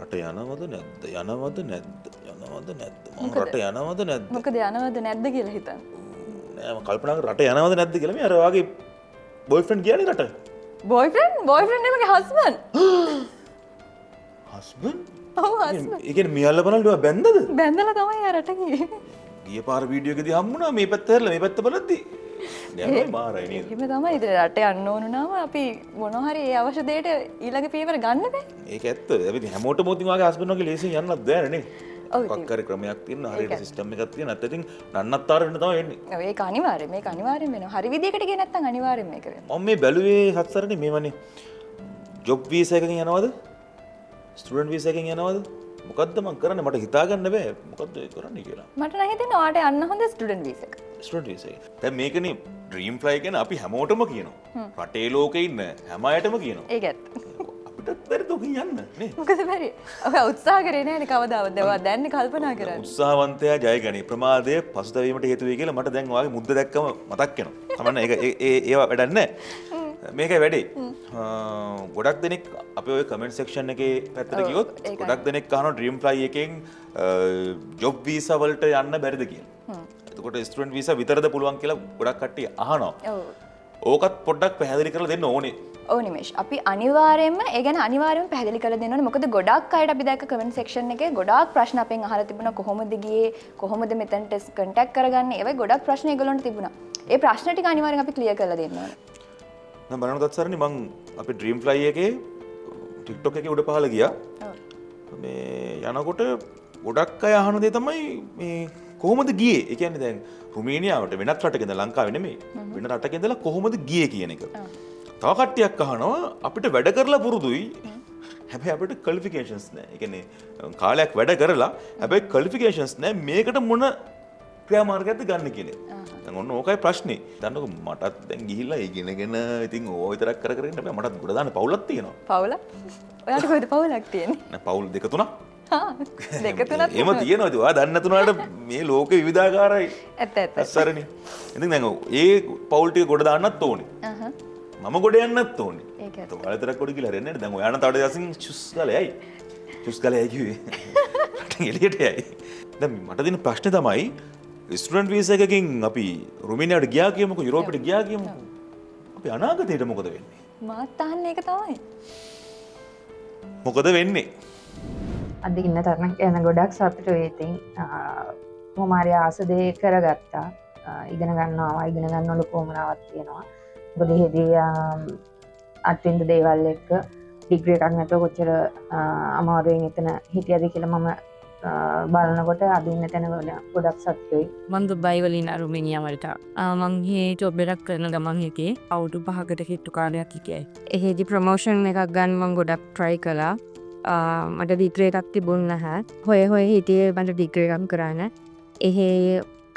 රට යනවද නැද්ද යනවද නැද්ද යනවද නැද්ද මම රට යනවද නැද්ද මොකද යනවද නැද්ද කියලා හිතන්න. නෑ මම කල්පනා කරා රට යනවද නැද්ද කියලා මේ අර වාගේ බොයිෆ්‍රෙන්ඩ් කියන්නේ රට බොයිෆ්‍රෙන්ඩ් නෙමෙයි හස්බන්ඩ්. හස්බන්ඩ් ඔව් හස්බන්ඩ්. ඒ කියන්නේ මියල්ල බලන්න බැන්දද බැඳලා තමයි ආ රට ගියේ. ගිය පාර වීඩියෝ එකදී හම්බුණා මේ පැත්ත හැරලා මේ පැත්ත බලද්දි නෑ මාරයි නේද එහෙම තමයි ඉතින් රට යන්න ඕන නම් අපි මොනවා හරි ඒ අවශ්‍ය දෙයට ඊළඟ පියවර ගන්න බෑ. ඒක ඇත්ත අපි හැමෝටම උතින් වාගේ හස්බන්ඩ් වගේ ලේසියෙන් යන්නත් බෑනේ නේ ඔව් මොකක් හරි ක්‍රමයක් තියෙනවා හරියට සිස්ටම් එකක් තියෙනවා නැත්නම් ඉතින් නන්නත්තර වෙන්න තමයි වෙන්නේ ඔව් ඒක අනිවාර්යයෙන් මේක අනිවාර්යයෙන් වෙනවා. හරි විදියකට ගියේ නැත්නම් අනිවාර්යයෙන් මේක වෙනවා. මම මේ බැලුවේ හත්සරනේ මේවනේ ජොබ් වීසා එකකින් යනවද ස්ටුඩන්ට් වීසා එකකින් යනවද මොකද්ද මම කරන්නේ මට හිතා ගන්න බෑ මොකද්ද කරන්නේ කියලා මට නම් හිතෙන්නේ ඔයාට යන්න හොඳ ස්ටුඩන්ට් වීසා එක. ස්ටුඩන්ට් වීසා එක දැන් මේකනේ ඩ්‍රීම් ෆ්ලයි කියන අපි හැමෝටම කියනවා රටේ ලෝකේ ඉන්න හැම අයටම කියනවා ඒක ඇත්ත. අපිටත් බැරිද ඔක යන්න නේ මොකද බැරි? ඔය උත්සාහ කරේ නෑනේ කවදාවත්. ඒවා දැන් කල්පනා කරන්නේ. උත්සාහවන්තයා ජය ගනී ප්‍රමාදය පසුතැවීමට හේතු වෙයි කියලා මට දැන් ඔයාගේ මුද්ද දැක්කම මතක් වෙනවා. තමන්න ඒක ඒවා වැඩක් නැහැ. මේකයි වැඩේ. ගොඩක් දෙනෙක් අපේ ඔය කමෙන්ට් සෙක්ෂන් එකේ පැත්තට ගියොත් ගොඩක් දෙනෙක් අහනවා ඩ්‍රීම් ෆ්ලයි එකෙන් ජොබ් වීසා වලට යන්න බැරිද කියලා. එතකොට ස්ටුඩන්ට් වීසා විතරද පුළුවන් කියලා ගොඩක් කට්ටිය අහනවා. ඔව්. ඕකත් පොඩ්ඩක් පැහැදිලි කරලා දෙන්න ඕනේ. ඔව් නිමේෂ් අපි අනිවාර්යයෙන්ම ඒ ගැන අනිවාර්යයෙන්ම පැහැදිලි කරලා දෙන්න ඕනේ. මොකද ගොඩක් අයට අපි දැක්ක කමෙන්ට් සෙක්ෂන් එකේ ගොඩාක් ප්‍රශ්න අපෙන් අහලා තිබුණා කොහොමද ගියේ කොහොමද මෙතනට කන්ටැක්ට් කරගන්නේ. ඒ වගේ ගොඩක් ප්‍රශ්න ඒගොල්ලන්ට තිබුණා. ඒ ප්‍රශ්න ටික අනිවාර්යෙන් අපි ක්ලියර් කරලා දෙන්න ඕනේ. මම බලන්න තත්සරනේ මං අපේ ඩ්‍රීම් ෆ්ලයි එකේ TikTok එකේ උඩ පහළ ගියා. මේ යනකොට ගොඩක් අය අහන දේ තමයි මේ කොහොමද ගියේ? ඒ කියන්නේ දැන් රුමේනියාවට වෙනත් රටක ඉඳලා ලංකාවේ නෙමෙයි වෙන රටක ඉඳලා කොහොමද ගියේ කියන එක. තව කට්ටියක් අහනවා අපිට වැඩ කරලා පුරුදුයි. හැබැයි අපිට ක්වොලිෆිකේෂන්ස් නැහැ. ඒ කියන්නේ කාලයක් වැඩ කරලා හැබැයි ක්වොලිෆිකේෂන්ස් නැහැ. මේකට මොන ක්‍රියාමාර්ගයක්ද ගන්න කියලා. දැන් ඔන්න ඕකයි ප්‍රශ්නේ. දන්නකො මටත් දැන් ගිහිල්ලා ඉගෙනගෙන ඉතින් ඕව විතරක් කර කර ඉන්න බෑ. මටත් ගොඩ දාන්න පවුලක් තියෙනවා. පවුල? ඔයාට කොහෙද පවුලක් තියෙන්නේ? නෑ පවුල් දෙක තුනක්. දෙක තුනක් එහෙම තියෙනවා. ඉතින් ඔයා දන්නේ නැතුණාට මේ ලෝකෙ විවිධාකාරයි. ඇත්ත ඇත්ත. අස්සරනේ. ඉතින් දැන් ඒ පවුල් ටික ගොඩ දාන්නත් ඕනේ. මම ගොඩ යන්නත් ඕනේ. ඒක ඇත්ත. ඔයාලා විතරක් ගොඩ ගිහලා හරියන්නේ නැහැ. දැන් ඔයා නම් තවඩ දවසින් චුස් ගාලා යයි. චුස් ගාලා යයි කිව්වේ. රටෙන් එළියට යයි. දැන් මට දෙන ප්‍රශ්නේ තමයි ස්ටුඩන්ට් වීසා එකකින් අපි රුමේනියාවට ගියා කියමුකෝ යුරෝපෙට ගියා කියමුකෝ. අපි අනාගතේට මොකද වෙන්නේ? මාත් අහන්නේ ඒක තමයි. මොකද වෙන්නේ? අද ඉන්න තරණ යන ගොඩක් සතුටුයි ඉතින් මොමාරි ආස දේ කරගත්තා. ඉගෙන ගන්නවා ඉගෙන ගන්න ලොකු උවමනාවක් තියෙනවා. මොකද එහෙදී අත්විඳ දේවල් එක්ක ඩිග්‍රී එකක් නැතුව කොච්චර අමාරුවෙන් එතන හිටියද කියලා මම බලනකොට අද ඉන්න තැන ගොඩක් සතුටුයි. මම දුබයි වලින් රුමේනියාවට මං මේ ජොබ් එකක් කරන ගමන් එකේ අවුරුදු 5කට කිට්ටු කාලයක් හිටියයි. එහෙදි ප්‍රොමෝෂන් එකක් ගන්න මං ගොඩක් try කළා. මට ඩිග්‍රී එකක් තිබුණ නැහැ. හොය හිටියේ මට ඩිග්‍රී එකක් කරන්න. එහෙ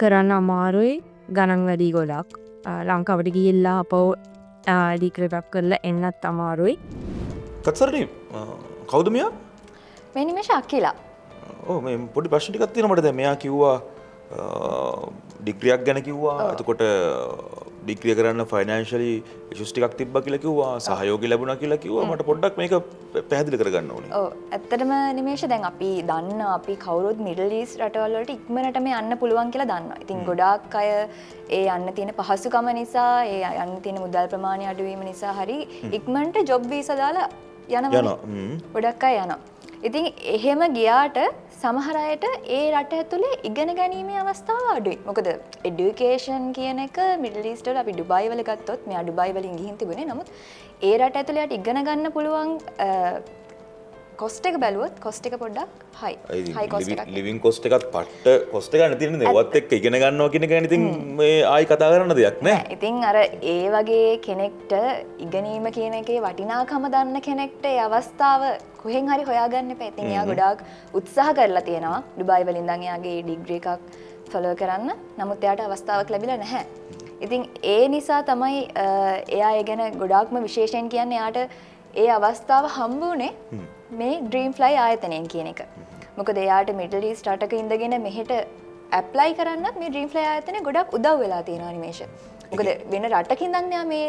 කරන්න අමාරුයි ගණන් වැඩි ගොඩක්. ලංකාවට ගිහිල්ලා අපෝ ඩිග්‍රී එකක් කරලා එන්නත් අමාරුයි. තත්සරනේ කවුද මෙයා? මේ නිමේෂ අකිලා. ඔව් මේ පොඩි ප්‍රශ්න ටිකක් තියෙනවා මට දැන් මෙයා කිව්වා ඩිග්‍රියක් ගැන කිව්වා. එතකොට ඩිග්‍රිය කරන්න ෆයිනෑන්ෂලි ඉෂුස් ටිකක් තිබ්බා කියලා කිව්වා. සහයෝගය ලැබුණා කියලා කිව්වා. මට පොඩ්ඩක් මේක පැහැදිලි කරගන්න ඕනේ. ඔව් ඇත්තටම නිමේෂ දැන් අපි දන්නවා අපි කවුරුත් මිඩල් ඊස්ට් රටවල් වලට ඉක්මනටම යන්න පුළුවන් කියලා දන්නවා. ඉතින් ගොඩාක් අය ඒ යන්න තියෙන පහසුකම නිසා ඒ යන්න තියෙන මුදල් ප්‍රමාණය අඩු වීම නිසා හරි ඉක්මනට ජොබ් වීසා දාලා යනවා. ගොඩක් අය යනවා. ඉතින් එහෙම ගියාට සමහර අයට ඒ රට ඇතුලේ ඉගෙන ගැනීමේ අවස්ථාව අඩුයි. මොකද এডুকেෂන් කියන එක මිඩල් ඊස්ට් වල අපි ඩුබායි වල ගත්තොත් මෙයා ඩුබායි වලින් ගිහින් තිබුණේ. නමුත් ඒ රට ඇතුලේ යට ඉගෙන ගන්න පුළුවන් කොස්ට් එක බැලුවොත් කොස්ට් එක පොඩ්ඩක් හයි. හයි කොස්ට් එකක්. ලිවිං කොස්ට් එකත් පට්ට කොස්ට් එකක් නැති නේ. ඒවත් එක්ක ඉගෙන ගන්නවා කියන එක ගැන ඉතින් මේ ආයි කතා කරන්න දෙයක් නෑ. ඉතින් අර ඒ වගේ කෙනෙක්ට ඉගෙනීම කියන එකේ වටිනාකම දන්න කෙනෙක්ට ඒ අවස්ථාව කොහෙන් හරි හොයාගන්න එපා. ඉතින් එයා ගොඩාක් උත්සාහ කරලා තියෙනවා ඩුබායි වලින් ඉඳන් එයාගේ ඩිග්‍රී එකක් ෆලෝ කරන්න. නමුත් එයාට අවස්ථාවක් ලැබිලා නැහැ. ඉතින් ඒ නිසා තමයි එයා ඒ ගැන ගොඩාක්ම විශේෂයෙන් කියන්නේ එයාට ඒ අවස්ථාව හම්බ වුණේ මේ ඩ්‍රීම් ෆ්ලයි ආයතනයෙන් කියන එක. මොකද එයාට මිඩල් ඊස්ට් රටක ඉඳගෙන මෙහෙට ඇප්ලයි කරන්නත් මේ ඩ්‍රීම් ෆ්ලයි ආයතනය ගොඩක් උදව් වෙලා තියෙනවා නිමේෂ. මොකද වෙන රටක ඉඳන් එයා මේ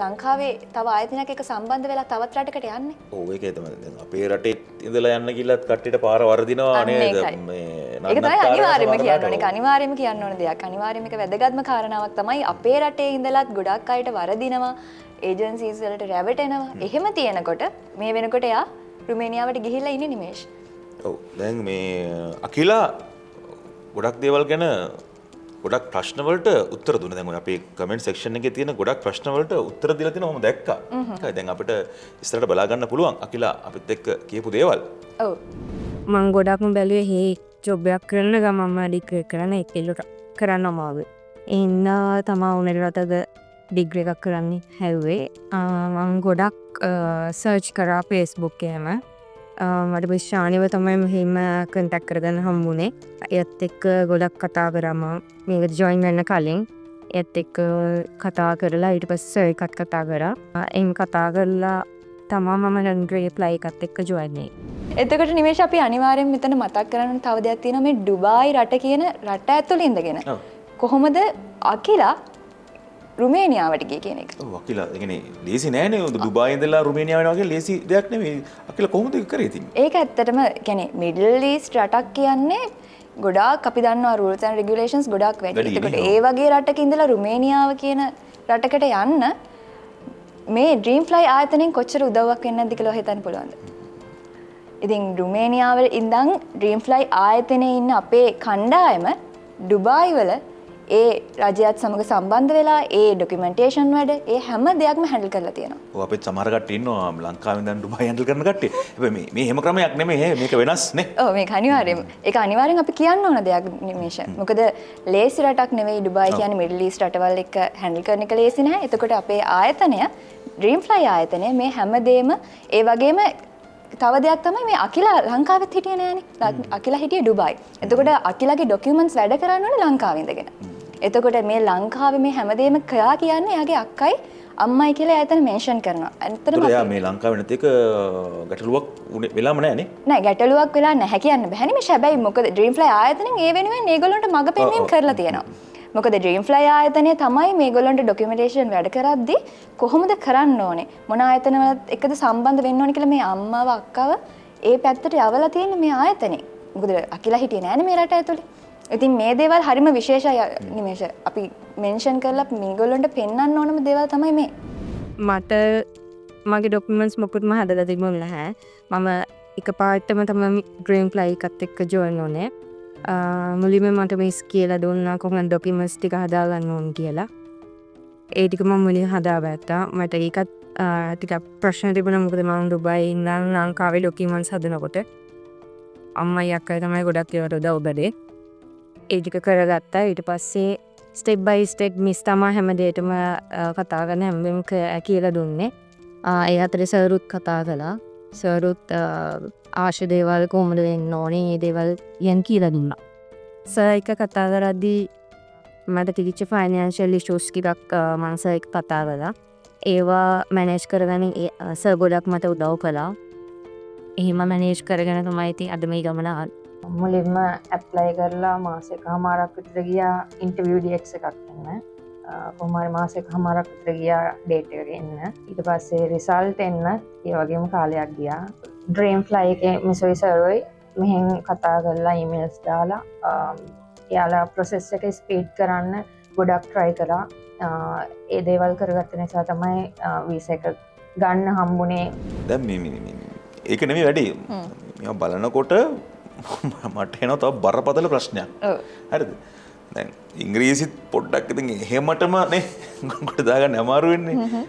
ලංකාවේ තව ආයතනයක් එක සම්බන්ධ වෙලා තවත් රටකට යන්නේ. ඔව් ඒකයි තමයි. දැන් අපේ රටේ ඉඳලා යන්න කිව්ලත් කට්ටියට පාර වර්ධිනවා නේද? ඒක තමයි අනිවාර්යයෙන්ම කියන්න ඕනේ. ඒක අනිවාර්යයෙන්ම කියන්න ඕන දෙයක්. අනිවාර්යයෙන්ම එක වැදගත්ම කාරණාවක් තමයි අපේ රටේ ඉඳලත් ගොඩක් අයට වරදිනවා, ඒජන්සීස් වලට රැවටෙනවා. එහෙම තියෙනකොට මේ වෙනකොට එයා රුමේනියාවට ගිහිල්ලා ඉන්නේ නිමේෂ්. ඔව් දැන් මේ අකිලා ගොඩක් දේවල් ගැන ගොඩක් ප්‍රශ්න වලට උත්තර දුන්නා. දැන් ඔය අපේ කමෙන්ට් සෙක්ෂන් එකේ තියෙන ගොඩක් ප්‍රශ්න වලට උත්තර දීලා තියෙනවා මම දැක්කා. ඒකයි දැන් අපිට ඉස්සරහට බලා ගන්න පුළුවන් අකිලා අපිත් එක්ක කියපු දේවල්. ඔව්. මං ගොඩක්ම බැලුවේ හේ ජොබ් එකක් කරන ගමන්ම ඩිග්‍රී කරන එකෙල්ලට කරන්න අමාරුයි. එන්න තමා උනරටද ඩිග්‍රී එකක් කරන්නේ හැව්වේ. මං ගොඩක් සර්ච් කරා ෆේස්බුක් එකේම. මට විශ්වානිව තමයි මෙහෙම කන්ටැක්ට් කරගන්න හම්බුනේ. ඒත් එක්ක ගොඩක් කතා කරා මම මේකට ජොයින් වෙන්න කලින්. ඒත් එක්ක කතා කරලා ඊට පස්සේ එකත් කතා කරා. එම් කතා කරලා තමා මම ඩිග්‍රී ඇප්ලයි එකත් එක්ක ජොයින් වෙන්නේ. එතකොට නිමේෂ් අපි අනිවාර්යෙන් මෙතන මතක් කරගන්න තව දෙයක් තියෙනවා මේ ඩුබායි රට කියන රට ඇතුළේ ඉඳගෙන කොහොමද අකිලා රුමේනියාවට ගියේ කියන එක. ඔව් අකිලා ඒ කියන්නේ ලේසි නෑනේ දුබායි ඉඳලා රුමේනියාව වෙනවා කියන්නේ ලේසි දෙයක් නෙමෙයි. අකිලා කොහොමද ඒක කරේ ඉතින්? ඒක ඇත්තටම කියන්නේ මිඩල් ඊස්ට් රටක් කියන්නේ ගොඩාක් අපි දන්නවා රූල්ස් ඇන්ඩ් රෙගියුලේෂන්ස් ගොඩාක් වැඩි. ඒකට ඒ වගේ රටක ඉඳලා රුමේනියාව කියන රටකට යන්න මේ ඩ්‍රීම් ෆ්ලයි ආයතනයෙන් කොච්චර උදව්වක් වෙන්නේ නැද්ද කියලා හිතන්න පුළුවන්ද? ඉතින් රුමේනියාවේ ඉඳන් ඩ්‍රීම් ෆ්ලයි ආයතනයේ ඉන්න අපේ කණ්ඩායම ඩුබායි වල ඒ රජයත් සමග සම්බන්ධ වෙලා ඒ ඩොකියුමන්ටේෂන් වැඩ ඒ හැම දෙයක්ම හැන්ඩල් කරලා තියෙනවා. ඔව් අපේ සමහර කට්ටිය ඉන්නවා ලංකාවෙන් දැන් ඩුබායි හැන්ඩල් කරන කට්ටිය. හැබැයි මේ එහෙම ක්‍රමයක් නෙමෙයි මේක වෙනස් නේ. ඔව් මේක අනිවාර්යයෙන්ම. ඒක අනිවාර්යෙන් අපි කියන්න ඕන දෙයක් නිමේෂ. මොකද ලේසි රටක් නෙවෙයි ඩුබායි කියන්නේ මිඩල් ඊස්ට් රටවල් එක්ක හැන්ඩල් කරන එක ලේසි නෑ. එතකොට අපේ ආයතනය ඩ්‍රීම් ෆ්ලයි ආයතනය මේ හැමදේම ඒ වගේම තව දෙයක් තමයි මේ අකිලා ලංකාවෙත් හිටියේ නෑනේ. අකිලා හිටියේ ඩුබායි. එතකොට අකිලාගේ ඩොකියුමන්ට්ස් වැඩ කරන්න ඕනේ ලංකාවේ ඉඳගෙන. එතකොට මේ ලංකාවේ මේ හැමදේම කයා කියන්නේ එයාගේ අක්කයි අම්මයි කියලා එයාතන මෙන්ෂන් කරනවා. ඇත්තටම එයා මේ ලංකාවේ නැති එක ගැටලුවක් වෙලාම නෑ නේ. නෑ ගැටලුවක් වෙලා නැහැ කියන්න බෑනේ මේ. හැබැයි මොකද ඩ්‍රීම් ෆ්ලයි ආයතනෙන් ඒ වෙනුවෙන් මේගොල්ලන්ට මඟ පෙන්වීම කරලා තියෙනවා. මොකද ඩ්‍රීම් ෆ්ලයි ආයතනය තමයි මේගොල්ලන්ට ඩොකියුමන්ටේෂන් වැඩ කරද්දී කොහොමද කරන්න ඕනේ මොන ආයතනවලත් එක්කද සම්බන්ධ වෙන්න ඕනේ කියලා මේ අම්මව අක්කව ඒ පැත්තට යවලා තියෙන්නේ මේ ආයතනේ. මොකද අකිලා හිටියේ නෑනේ මේ රට ඇතුලේ. ඉතින් මේ දේවල් හරිම විශේෂයි නිමේෂ. අපි මෙන්ෂන් කරලා මේගොල්ලන්ට පෙන්වන්න ඕනම දේවල් තමයි මේ. මට මගේ ඩොකියුමන්ට්ස් මොකුත්ම හදලා තිබුණේ නැහැ. මම එකපාරටම තමයි ඩ්‍රීම් ෆ්ලයි එකත් එක්ක ජොයින් වුණේ. මුලින්ම මට මිස් කියලා දුන්නා කොහොමද ඩොකියුමන්ට්ස් ටික හදාගන්න ඕන කියලා. ඒ ටික මම මුලින් හදාගත්තා. මට ඒකත් ටිකක් ප්‍රශ්න තිබුණා මොකද මම ඩුබායි ඉඳන් ලංකාවේ ඩොකියුමන්ට්ස් හදනකොට අම්මයි අක්කයි තමයි ගොඩක් ඒවට උදව් බැලේ. ඒ ටික කරගත්තා. ඊට පස්සේ ස්ටෙප් බයි ස්ටෙප් මිස් තමයි හැමදේටම කතා කරන හැමෝම කියලා දුන්නේ. ඒ අතරේ සර්රුත් කතා කළා. සර්රුත් ආශය දේවල් කොහොමද වෙන්න ඕනේ මේ දේවල් යන් කියලා දුන්නා. සර් එක කතා කරද්දී මට තිබිච්ච ෆයිනෑන්ෂල් ඉෂුස් ටිකක් මම සර් එක්ක කතා කළා. ඒවා මැනේජ් කරගන්න සර් ගොඩක් මට උදව් කළා. එහෙම මැනේජ් කරගෙන තමයි ඉතින් අද මේ ගමන ආවේ. මුලින්ම ඇප්ලයි කරලා මාසෙකමාරක් විතර ගියා ඉන්ටර්වියු ඩේට්ස් එකක් එන්න. කොහොමහරි මාසෙකමාරක් විතර ගියා ඩේට් එක එන්න. ඊට පස්සේ රිසල්ට් එන්න ඒ වගේම කාලයක් ගියා. ඩ්‍රීම් ෆ්ලයි එකේ මිසොයි සර්වයි මෙහෙන් කතා කරලා ඊමේල්ස් දාලා එයාලා ප්‍රොසෙස් එක ස්පීඩ් කරන්න ගොඩක් try කරා. ඒ දේවල් කරගත්ත නිසා තමයි වීසා එක ගන්න හම්බුනේ. දැන් මේ ඒක නෙමෙයි වැඩි. මම බලනකොට මට එනවා තව බරපතල ප්‍රශ්නයක්. හරිද? දැන් ඉංග්‍රීසිත් පොඩ්ඩක් ඉතින් එහෙමටම නේ කොට දාගන්න අමාරු වෙන්නේ.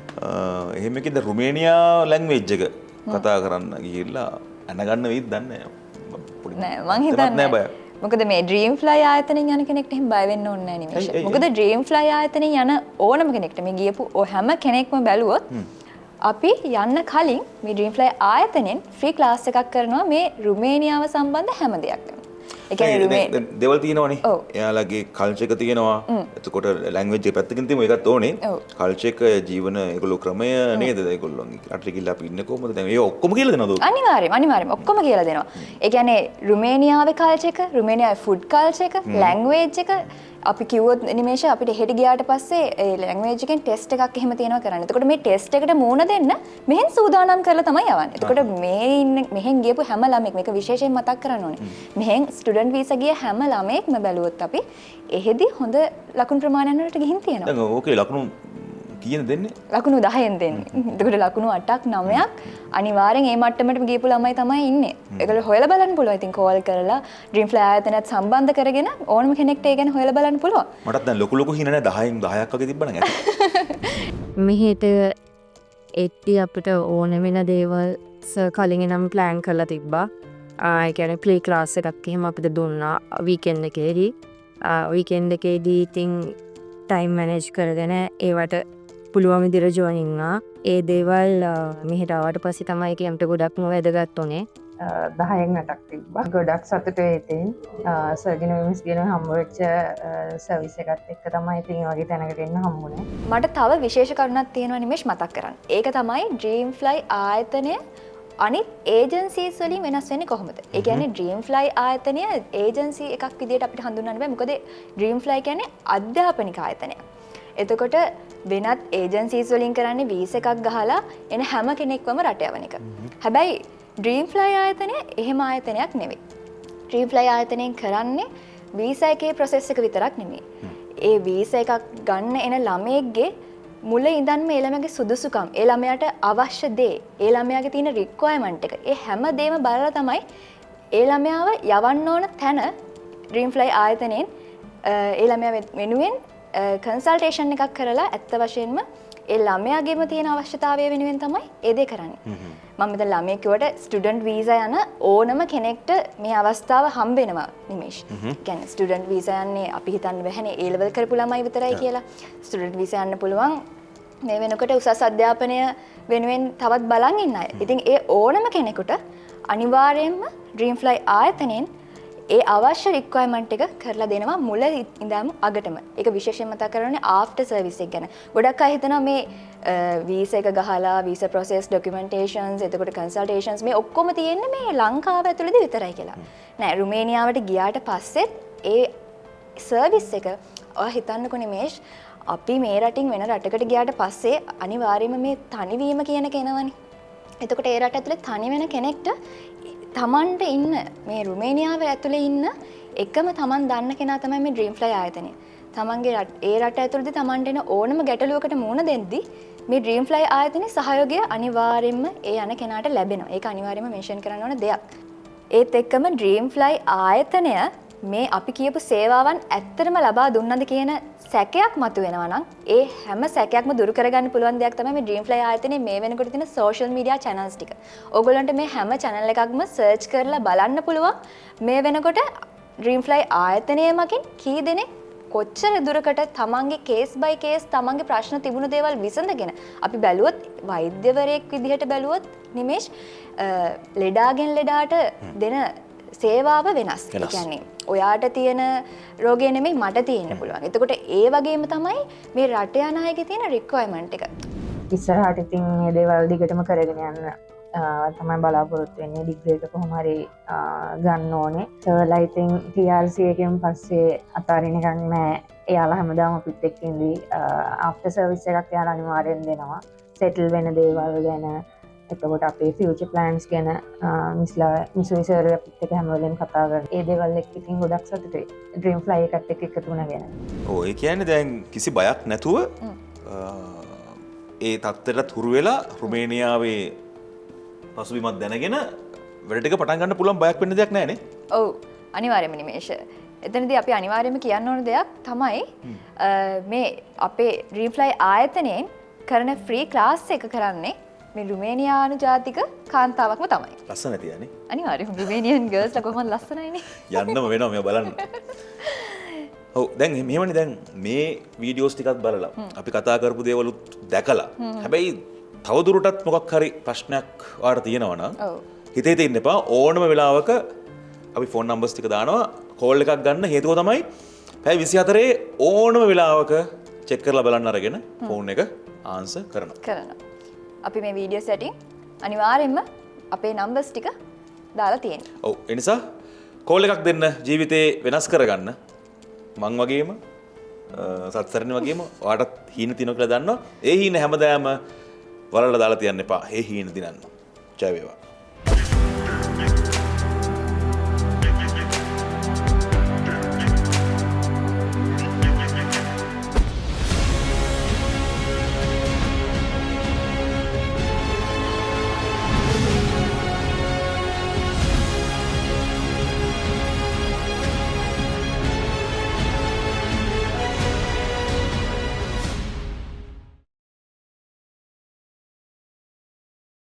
එහෙම කිව්ද රුමේනියා ලැන්ග්වේජ් එක කතා කරන්න ගිහිල්ලා අනගන්න වෙයිද දන්නේ නැහැ. මං හිතන්නේ මොකද මේ ඩ්‍රීම් ෆ්ලයි ආයතනෙන් යන කෙනෙක්ට එහෙම බය වෙන්න ඕනේ නැහැ නිමේෂ. මොකද ඩ්‍රීම් ෆ්ලයි ආයතනෙන් යන ඕනම කෙනෙක්ට මේ ගියපු හැම කෙනෙක්ම බැලුවොත් අපි යන්න කලින් මේ ඩ්‍රීම් ෆ්ලයි ආයතනෙන් ෆ්‍රී ක්ලාස් එකක් කරනවා මේ රුමේනියාව සම්බන්ධ හැම දෙයක්ම. ඒ කියන්නේ දේවල් තියෙනවනේ. එයාලගේ කල්චර් එක තියෙනවා. එතකොට ලැන්ග්වේජ් එක පැත්තකින් තියෙමු ඒකත් ඕනේ. කල්චර් එක ජීවන ඒගොල්ලෝ ක්‍රමය නේද? ඒගොල්ලෝගේ රටේ ගිහලා අපි ඉන්නේ කොහොමද? දැන් ඒ ඔක්කොම කියලා දෙනවද? අනිවාර්යයෙන් ඔක්කොම කියලා දෙනවා. ඒ කියන්නේ රුමේනියාවේ කල්චර් එක, රුමේනියාවේ ෆුඩ් කල්චර් එක, ලැන්ග්වේජ් එක අපි කිව්වොත් නිමේෂ අපිට හෙට ගියාට පස්සේ ඒ ලැන්ග්වේජ් එකෙන් ටෙස්ට් එකක් එහෙම තියෙනවා කරන්න. එතකොට මේ ටෙස්ට් එකට මූණ දෙන්න මෙහෙන් සූදානම් කරලා තමයි යවන්නේ. එතකොට මේ ඉන්න මෙහෙන් ගියපු හැම ළමෙක් මේක විශේෂයෙන් මතක් කරන්න ඕනේ. මෙහෙන් ස්ටුඩන්ට් වීසා ගිය හැම ළමෙක්ම බැලුවොත් අපි එහෙදි හොඳ ලකුණු ප්‍රමාණයන් වලට ගිහින් තියෙනවා. දැන් ඕකේ ලකුණු කීයද දෙන්නේ? ලකුණු 10න් දෙන්නේ. එතකොට ලකුණු 8ක් 9ක් අනිවාර්යෙන් මේ මට්ටමට ගියපු ළමයි තමයි ඉන්නේ. ඒකල හොයලා බලන්න පුළුවන්. ඉතින් කෝල් කරලා Dreamfly ආයතනයත් සම්බන්ධ කරගෙන ඕනම කෙනෙක්ට ඒ ගැන හොයලා බලන්න පුළුවන්. මටත් දැන් ලොකු හින නැහැ 10න් 10ක් වගේ තිබ්බනම් ඇති. මෙහෙට එට්ටි අපිට ඕන වෙන දේවල් කලින් නම් ප්ලෑන් කරලා තිබ්බා. ඒ කියන්නේ ප්ලේ ක්ලාස් එකක් එහෙම අපිට දුන්නා වීකෙන්ඩ් එකේදී. වීකෙන්ඩ් එකේදී ඉතින් ටයිම් මැනේජ් කරගෙන ඒවට පුළුවන් විදිහට ජොයින් වුණා. ඒ දේවල් මෙහෙට ආවට පස්සේ තමයි කියම්ට ගොඩක්ම වැදගත් උනේ. 10න් 8ක් තිබ්බා. ගොඩක් සතුටුයි ඉතින්. සර්ජන විමස් කියන හම්බවෙච්ච සර්විස් එකත් එක්ක තමයි ඉතින් වගේ තැනකට එන්න හම්බුනේ. මට තව විශේෂ කරුණක් තියෙනවා නිමේෂ් මතක් කරන්න. ඒක තමයි Dreamfly ආයතනය අනිත් ඒජන්සීස් වලින් වෙනස් වෙන්නේ කොහොමද? ඒ කියන්නේ Dreamfly ආයතනය ඒජන්සි එකක් විදිහට අපිට හඳුන්වන්න බෑ. මොකද Dreamfly කියන්නේ අධ්‍යාපනික ආයතනයක්. එතකොට වෙනත් ඒජන්සීස් වලින් කරන්නේ වීසා එකක් ගහලා එන හැම කෙනෙක්වම රට යවන එක. හැබැයි Dreamfly ආයතනය එහෙම ආයතනයක් නෙවෙයි. Dreamfly ආයතනයෙන් කරන්නේ වීසා එකේ ප්‍රොසෙස් එක විතරක් නෙමෙයි. ඒ වීසා එකක් ගන්න එන ළමයෙක්ගේ මුල ඉඳන්ම ඒ ළමයාගේ සුදුසුකම්, ඒ ළමයාට අවශ්‍ය දේ, ඒ ළමයාගේ තියෙන රික්වයර්මන්ට් එක, ඒ හැම දෙයක්ම බලලා තමයි ඒ ළමයාව යවන්න ඕන තැන Dreamfly ආයතනයෙන් ඒ ළමයා වෙනුවෙන් කන්සල්ටේෂන් එකක් කරලා ඇත්ත වශයෙන්ම ඒ ළමයාගේම තියෙන අවශ්‍යතාවය වෙනුවෙන් තමයි ඒ දේ කරන්නේ. මම මෙතන ළමයෙක් කිව්වට ස්ටුඩන්ට් වීසා යන ඕනම කෙනෙක්ට මේ අවස්ථාව හම්බ වෙනවා නිමේෂ්. කියන්නේ ස්ටුඩන්ට් වීසා යන්නේ අපි හිතන්නේ බැහැනේ A level කරපු ළමයි විතරයි කියලා. ස්ටුඩන්ට් වීසා යන්න පුළුවන් මේ වෙනකොට උසස් අධ්‍යාපනය වෙනුවෙන් තවත් බලන් ඉන්න අය. ඉතින් ඒ ඕනම කෙනෙකුට අනිවාර්යයෙන්ම Dreamfly ආයතනයෙන් ඒ අවශ්‍ය රික්වයර්මන්ට් එක කරලා දෙනවා මුල ඉඳන් අගටම. ඒක විශේෂයෙන් මතක් කරන්නේ ආෆ්ටර් සර්විස් එක ගැන. ගොඩක් අය හිතනවා මේ වීසා එක ගහලා වීසා ප්‍රොසෙස් ડોකියුමන්ටේෂන්ස් එතකොට කන්සල්ටේෂන්ස් මේ ඔක්කොම තියෙන්නේ මේ ලංකාව ඇතුළේදී විතරයි කියලා. නෑ රුමේනියාවට ගියාට පස්සෙත් ඒ සර්විස් එක ඔයා හිතන්නකෝ නිමේෂ් අපි මේ රටින් වෙන රටකට ගියාට පස්සේ අනිවාර්යයෙන්ම මේ තනිවීම කියන එක එනවනේ. එතකොට ඒ රට ඇතුලේ තනි වෙන කෙනෙක්ට තමන්ට ඉන්න මේ රුමේනියාව ඇතුලේ ඉන්න එකම තමන් දන්න කෙනා තමයි මේ Dreamfly ආයතනය. තමන්ගේ ඒ රට ඇතුළේදී තමන්ට එන ඕනම ගැටලුවකට මුහුණ දෙද්දී මේ Dreamfly ආයතනයේ සහයෝගය අනිවාර්යයෙන්ම ඒ යන කෙනාට ලැබෙනවා. ඒක අනිවාර්යයෙන්ම මෙන්ෂන් කරන්න ඕන දෙයක්. ඒත් එක්කම Dreamfly ආයතනය මේ අපි කියපු සේවාවන් ඇත්තටම ලබා දුන්නද කියන සැකයක් මතුවෙනවා නම් ඒ හැම සැකයක්ම දුරු කරගන්න පුළුවන් දෙයක් තමයි මේ Dreamfly ආයතනයේ මේ වෙනකොට තියෙන social media channels ටික. ඕගොල්ලන්ට මේ හැම channel එකක්ම search කරලා බලන්න පුළුවන් මේ වෙනකොට Dreamfly ආයතනය මගින් කී දෙනෙක් කොච්චර දුරකට තමන්ගේ කේස් බයි කේස් තමන්ගේ ප්‍රශ්න තිබුණු දේවල් විසඳගෙන අපි බැලුවොත් වෛද්‍යවරයෙක් විදිහට බැලුවොත් නිමේෂ් ලෙඩාගෙන් ලෙඩාට දෙන සේවාව වෙනස්. ඒ කියන්නේ ඔයාට තියෙන රෝගය නෙමෙයි මට තියෙන්න පුළුවන්. එතකොට ඒ වගේම තමයි මේ රට යන අයගේ තියෙන රික්වයර්මන්ට් එක. ඉස්සරහට ඉතින් මේ දේවල් දිගටම කරගෙන යන්න තමයි බලාපොරොත්තු වෙන්නේ. ඩිග්‍රී එක කොහොම හරි ගන්න ඕනේ. සර්ලා ඉතින් TRC එකෙන් පස්සේ අතාරින්න එකක් නැහැ. එයාලා හැමදාම අපිත් එක්ක ඉඳි ආෆ්ටර් සර්විස් එකක් එයාලා අනිවාර්යෙන් දෙනවා. සෙටල් වෙන දේවල් ගැන එතකොට අපේ ෆියුචර් ප්ලෑන්ස් ගැන මිස්ලි සර් අපිත් එක්ක හැම වෙලේම කතා කරනවා. ඒ දේවල් එක්ක ඉතින් ගොඩක් සතුටුයි. Dreamfly එකත් එක්ක එකතු වුණා ගැන. ඔව් ඒ කියන්නේ දැන් කිසි බයක් නැතුව ඒ තත්ත්වයට හුරු වෙලා රුමේනියාවේ පසුබිමක් දැනගෙන වැඩ ටික පටන් ගන්න පුළුවන් බයක් වෙන්න දෙයක් නැහැ නේ. ඔව් අනිවාර්යයෙන්ම නිමේෂ. එතනදී අපි අනිවාර්යයෙන්ම කියන්න ඕන දෙයක් තමයි මේ අපේ Dreamfly ආයතනයෙන් කරන ෆ්‍රී ක්ලාස් එක කරන්නේ මේ රුමේනියානු ජාතික කාන්තාවක්ම තමයි. ලස්සන තියනේ. අනිවාර්යයෙන්ම රුමේනියන් ගර්ල්ස්ලා කොහොමද ලස්සනයිනේ. යන්නම වෙනවා මෙයා බලන්න. ඔව් දැන් මෙහෙමනේ දැන් මේ වීඩියෝස් ටිකත් බලලා අපි කතා කරපු දේවලුත් දැකලා හැබැයි තවදුරටත් මොකක් හරි ප්‍රශ්නයක් ඔයාලට තියෙනවා නම් හිතේ තියන්න එපා. ඕනම වෙලාවක අපි ෆෝන් නම්බර්ස් ටික දානවා කෝල් එකක් ගන්න. හේතුව තමයි පැය 24 ඕනම වෙලාවක චෙක් කරලා බලන්න අරගෙන ෆෝන් එක ආන්සර් කරනවා. අපි මේ වීඩියෝ සෙටින් අනිවාර්යෙන්ම අපේ නම්බර්ස් ටික දාලා තියෙනවා. ඔව් ඒ නිසා කෝල් එකක් දෙන්න ජීවිතේ වෙනස් කරගන්න. මං වගේම සත්සරණ වගේම ඔයාටත් හීන තියෙනවා කියලා දන්නවා. ඒ හීන හැමදාම වලල්ලා දාලා තියන්න එපා. ඒ හීන දිනන්න. ජය වේවා.